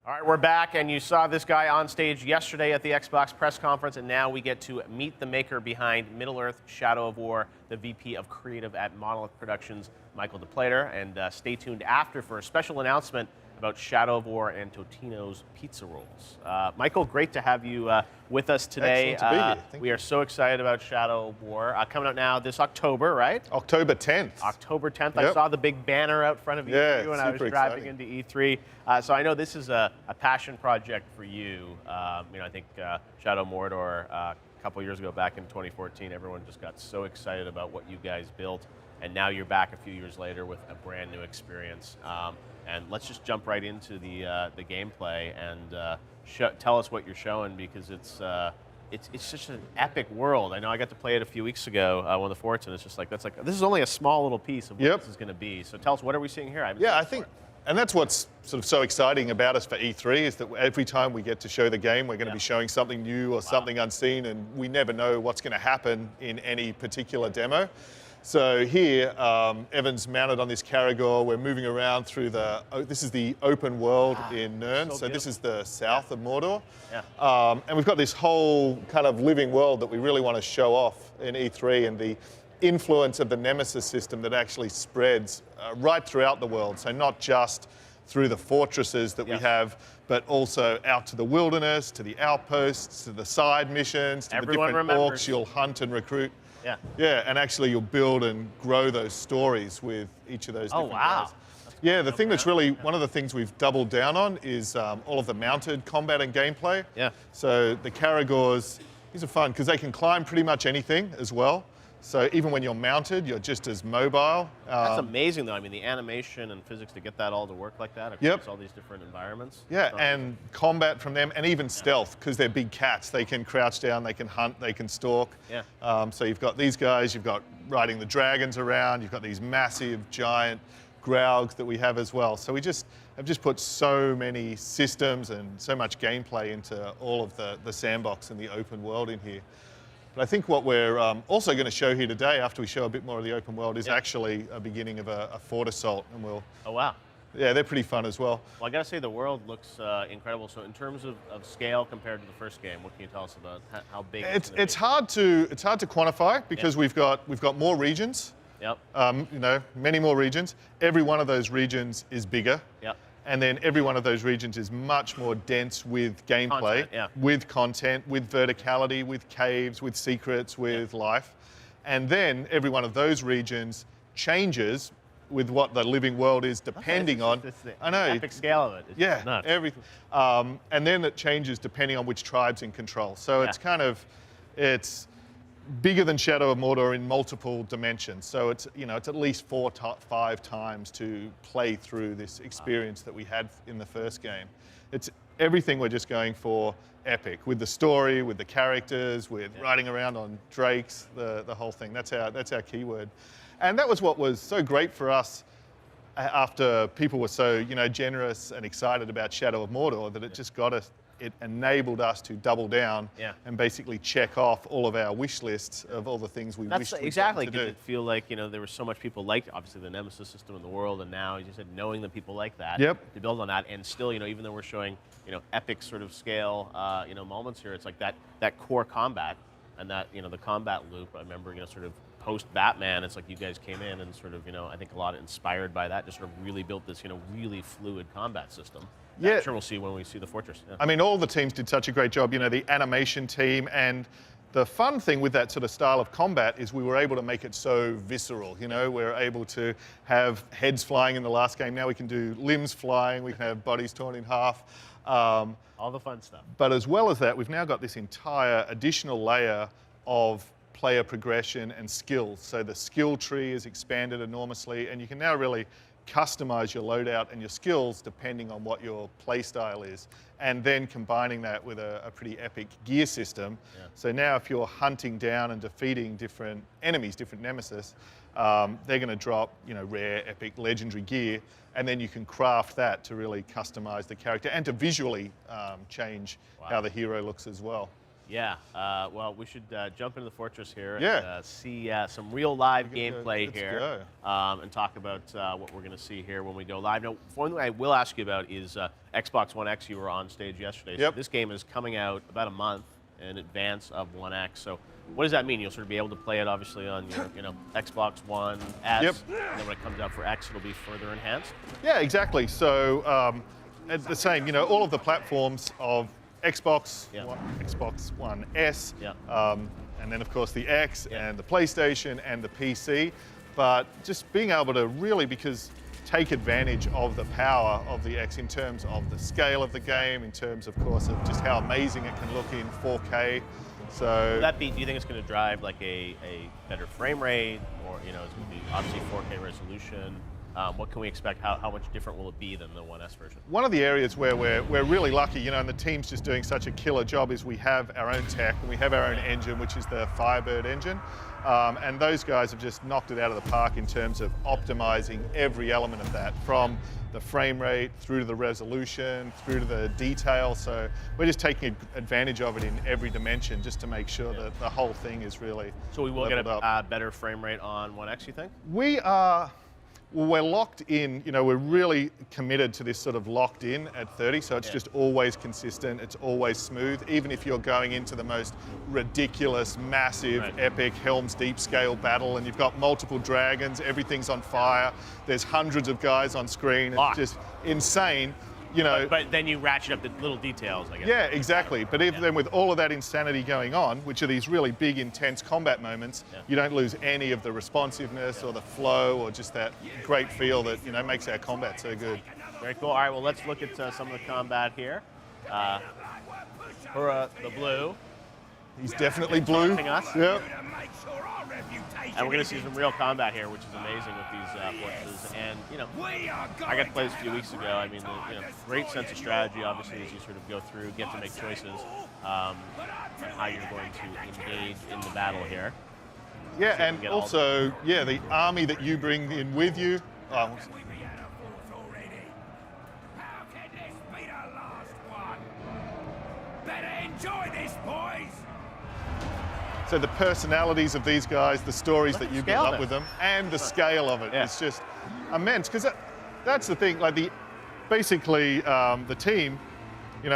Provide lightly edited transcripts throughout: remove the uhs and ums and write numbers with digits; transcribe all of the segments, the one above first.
All right, we're back, and you saw this guy on stage yesterday at the Xbox press conference, and now we get to meet the maker behind Middle-earth: Shadow of War, the VP of Creative at Monolith Productions, Michael Deflator. And stay tuned after for a special announcement about Shadow of War and Totino's Pizza Rolls. Michael, great to have you with us today. Excellent to be here. We are so excited about Shadow of War. Coming out now this October, right? October 10th. October 10th. Yep. I saw the big banner out front of E3 when I was driving into E3. So I know this is a passion project for you. I think Shadow of Mordor, a couple years ago, back in 2014, everyone just got so excited about what you guys built. And now you're back a few years later with a brand new experience. And let's just jump right into the gameplay and tell us what you're showing, because it's such an epic world. I know I got to play it a few weeks ago, one of the forts, and it's just like this is only a small little piece of what this is going to be. So tell us, what are we seeing here? I think, and that's what's sort of so exciting about us for E3 is that every time we get to show the game, we're going to be showing something new or something unseen, and we never know what's going to happen in any particular demo. So here, Evan's mounted on this Caragor. We're moving around through this is the open world in Nirn. So this is the south of Mordor. Yeah. And we've got this whole kind of living world that we really want to show off in E3, and the influence of the Nemesis system that actually spreads right throughout the world. So not just through the fortresses that we have, but also out to the wilderness, to the outposts, to the side missions, to the different orcs you'll hunt and recruit. Yeah. Yeah, and actually you'll build and grow those stories with each of those different guys. Yeah, the thing that's really, one of the things we've doubled down on is all of the mounted combat and gameplay. Yeah. So the Caragors, these are fun because they can climb pretty much anything as well. So even when you're mounted, you're just as mobile. That's amazing, though. I mean, the animation and physics to get that all to work like that across all these different environments. Yeah, and combat from them, and even stealth, because they're big cats. They can crouch down, they can hunt, they can stalk. Yeah. So you've got these guys, you've got riding the dragons around, you've got these massive, giant Graugs that we have as well. So we have just put so many systems and so much gameplay into all of the sandbox and the open world in here. But I think what we're also going to show here today, after we show a bit more of the open world, is actually a beginning of a fort assault, and we'll. Oh wow! Yeah, they're pretty fun as well. Well, I got to say the world looks incredible. So in terms of scale compared to the first game, what can you tell us about how big? It's hard to quantify because we've got more regions. Yep. Many more regions. Every one of those regions is bigger. Yep. And then every one of those regions is much more dense with gameplay, with content, with verticality, with caves, with secrets, with life. And then every one of those regions changes with what the living world is depending on. I know. The epic scale of it. It's nuts. Everything. And then it changes depending on which tribe's in control. So it's bigger than Shadow of Mordor in multiple dimensions. So it's at least 4 to 5 times to play through this experience that we had in the first game. It's everything we're just going for epic, with the story, with the characters, with riding around on drakes, the whole thing. That's our keyword. And that was what was so great for us after people were so generous and excited about Shadow of Mordor, that it just got us. It enabled us to double down and basically check off all of our wish lists of all the things we wished we exactly to do. It feel like there was so much people liked obviously the Nemesis system in the world, and now as you said, knowing that people like that, to build on that, and still even though we're showing epic sort of scale moments here, it's like that core combat and that the combat loop. I remember sort of post Batman, it's like you guys came in and sort of I think a lot inspired by that, just sort of really built this really fluid combat system. Yeah, I'm sure we'll see when we see the fortress. Yeah. I mean, all the teams did such a great job. The animation team, and the fun thing with that sort of style of combat is we were able to make it so visceral. We're able to have heads flying in the last game. Now we can do limbs flying. We can have bodies torn in half. All the fun stuff. But as well as that, we've now got this entire additional layer of player progression and skills. So the skill tree is expanded enormously, and you can now really customize your loadout and your skills depending on what your play style is, and then combining that with a pretty epic gear system. So now if you're hunting down and defeating different enemies, different nemesis, they're going to drop rare, epic, legendary gear, and then you can craft that to really customize the character and to visually change how the hero looks as well. Yeah, well, we should jump into the fortress here and see some real live gameplay here and talk about what we're going to see here when we go live. Now, one thing I will ask you about is Xbox One X. You were on stage yesterday. So this game is coming out about a month in advance of One X. So what does that mean? You'll sort of be able to play it, obviously, on your Xbox One S. And then when it comes out for X, it'll be further enhanced? Yeah, exactly. So it's the same, all of the platforms of Xbox One S, and then of course the X and the PlayStation and the PC. But just being able to really take advantage of the power of the X in terms of the scale of the game, in terms, of course, of just how amazing it can look in 4K. So do you think it's going to drive like a better frame rate, or it's going to be obviously 4K resolution? What can we expect? How much different will it be than the One S version? One of the areas where we're really lucky, and the team's just doing such a killer job, is we have our own tech and we have our own engine, which is the Firebird engine. And those guys have just knocked it out of the park in terms of optimizing every element of that, from the frame rate through to the resolution, through to the detail. So we're just taking advantage of it in every dimension just to make sure that the whole thing is really So we will get a better frame rate on One X, you think? We're locked in, we're really committed to this sort of locked in at 30, so it's just always consistent, it's always smooth, even if you're going into the most ridiculous, massive, epic Helm's Deep scale battle and you've got multiple dragons, everything's on fire, there's hundreds of guys on screen, it's just insane. But then you ratchet up the little details, I guess. Yeah, exactly. But even then, with all of that insanity going on, which are these really big, intense combat moments, you don't lose any of the responsiveness or the flow or just that great feel that makes our combat so good. Very cool. All right, well, let's look at some of the combat here. For the blue. He's definitely blue. Yep. And we're going to see some real combat here, which is amazing with these forces. And, I got to play this a few weeks ago. I mean, great sense of strategy, obviously, as you sort of go through, get to make choices on how you're going to engage in the battle here. Yeah, so and also, the army that you bring in with you. How can this be the last one? Better enjoy this, boys! So the personalities of these guys, the stories that you build up with them, and the scale of it, it's just immense. Because that's the thing, basically the team,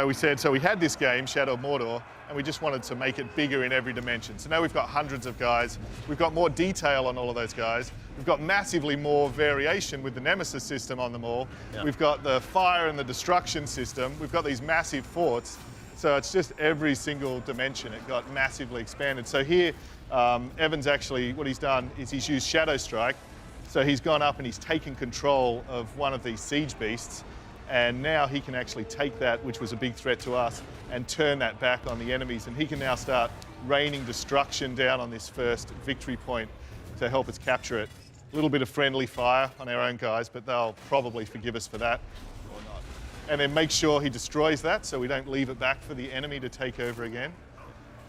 we said, so we had this game, Shadow of Mordor, and we just wanted to make it bigger in every dimension. So now we've got hundreds of guys, we've got more detail on all of those guys, we've got massively more variation with the Nemesis system on them all, we've got the fire and the destruction system, we've got these massive forts. So it's just every single dimension, it got massively expanded. So here, Evan's actually, what he's done is he's used Shadow Strike. So he's gone up and he's taken control of one of these siege beasts. And now he can actually take that, which was a big threat to us, and turn that back on the enemies. And he can now start raining destruction down on this first victory point to help us capture it. A little bit of friendly fire on our own guys, but they'll probably forgive us for that. And then make sure he destroys that so we don't leave it back for the enemy to take over again.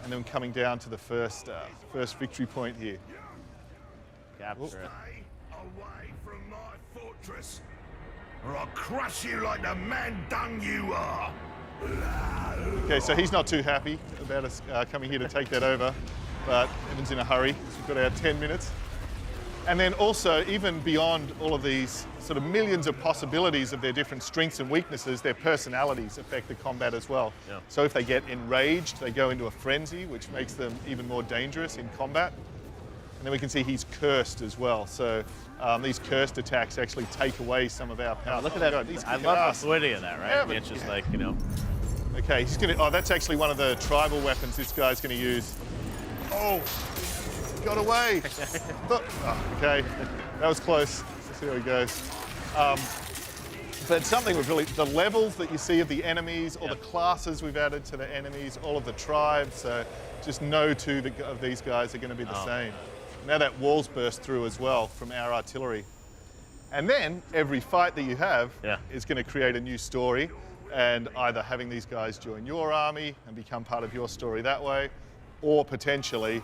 And then coming down to the first victory point here. Capture it. Stay away from my fortress, or I'll crush you like the man dung you are. Okay, so he's not too happy about us coming here to take that over, but Evan's in a hurry. So we've got our 10 minutes. And then also, even beyond all of these sort of millions of possibilities of their different strengths and weaknesses, their personalities affect the combat as well. Yeah. So if they get enraged, they go into a frenzy, which makes them even more dangerous in combat. And then we can see he's cursed as well. So these cursed attacks actually take away some of our power. Look at that. I love the fluidity of that, right? Yeah, I mean, it's just like, Okay, he's going to, that's actually one of the tribal weapons this guy's going to use. Oh! Got away. Okay, that was close. Let's see how he goes. But something we've really, the levels that you see of the enemies, all the classes we've added to the enemies, all of the tribes, so just no two of these guys are going to be the same. Now that wall's burst through as well from our artillery. And then every fight that you have is going to create a new story, and either having these guys join your army and become part of your story that way, or potentially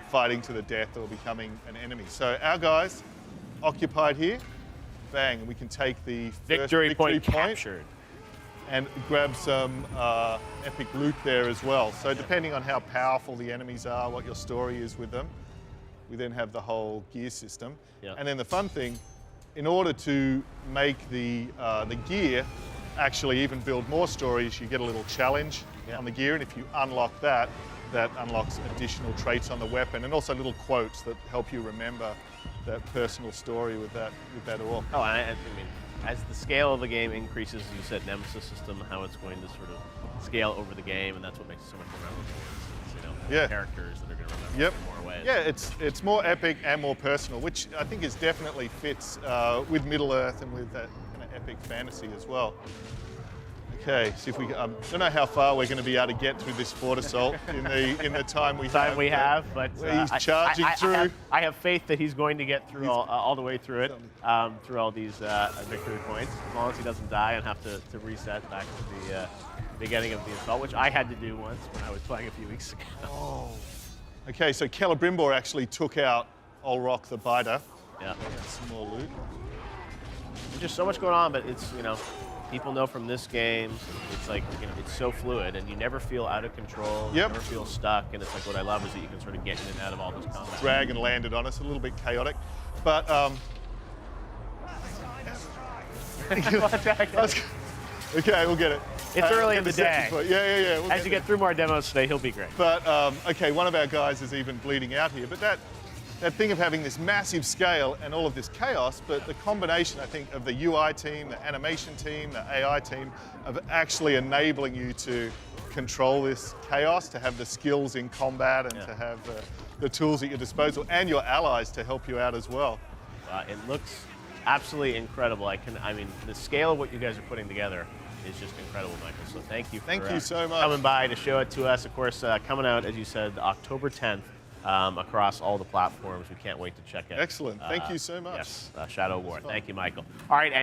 fighting to the death or becoming an enemy. So our guys occupied here, bang, and we can take the first victory point. Captured. and grab some epic loot there as well. So depending on how powerful the enemies are, what your story is with them, we then have the whole gear system. Yeah. And then the fun thing, in order to make the gear actually even build more stories, you get a little challenge on the gear, and if you unlock that, that unlocks additional traits on the weapon, and also little quotes that help you remember that personal story with that orc. Oh, I mean, as the scale of the game increases, you said Nemesis system, how it's going to sort of scale over the game, and that's what makes it so much more memorable. It's, you know, characters that are going to remember in more ways. Yeah, it's more epic and more personal, which I think is definitely fits with Middle-earth and with that kind of epic fantasy as well. Okay, see if we. I don't know how far we're going to be able to get through this Fort Assault in the time we have. But he's charging through. I have faith that he's going to get through all the way through it, through all these victory points, as long as he doesn't die and have to reset back to the beginning of the assault, which I had to do once when I was playing a few weeks ago. Oh. Okay, so Celebrimbor actually took out Olrock the Biter. Yeah. Some more loot. There's just so much going on, but it's, you know, people know from this game, it's like, you know, it's so fluid, and you never feel out of control. You never feel stuck, and it's like what I love is that you can sort of get in and out of all this combat. Drag and landed on us, a little bit chaotic, but okay, we'll get it. It's early in the day. Yeah. As you get through more demos today, he'll be great. But okay, one of our guys is even bleeding out here, but that thing of having this massive scale and all of this chaos, but the combination, I think, of the UI team, the animation team, the AI team, of actually enabling you to control this chaos, to have the skills in combat and to have the tools at your disposal, and your allies to help you out as well. It looks absolutely incredible. I mean, the scale of what you guys are putting together is just incredible, Michael. So thank you for so much. Coming by to show it to us. Of course, coming out, as you said, October 10th. Across all the platforms. We can't wait to check it. Excellent. Thank you so much. Yes, Shadow War. Thank you, Michael. All right, and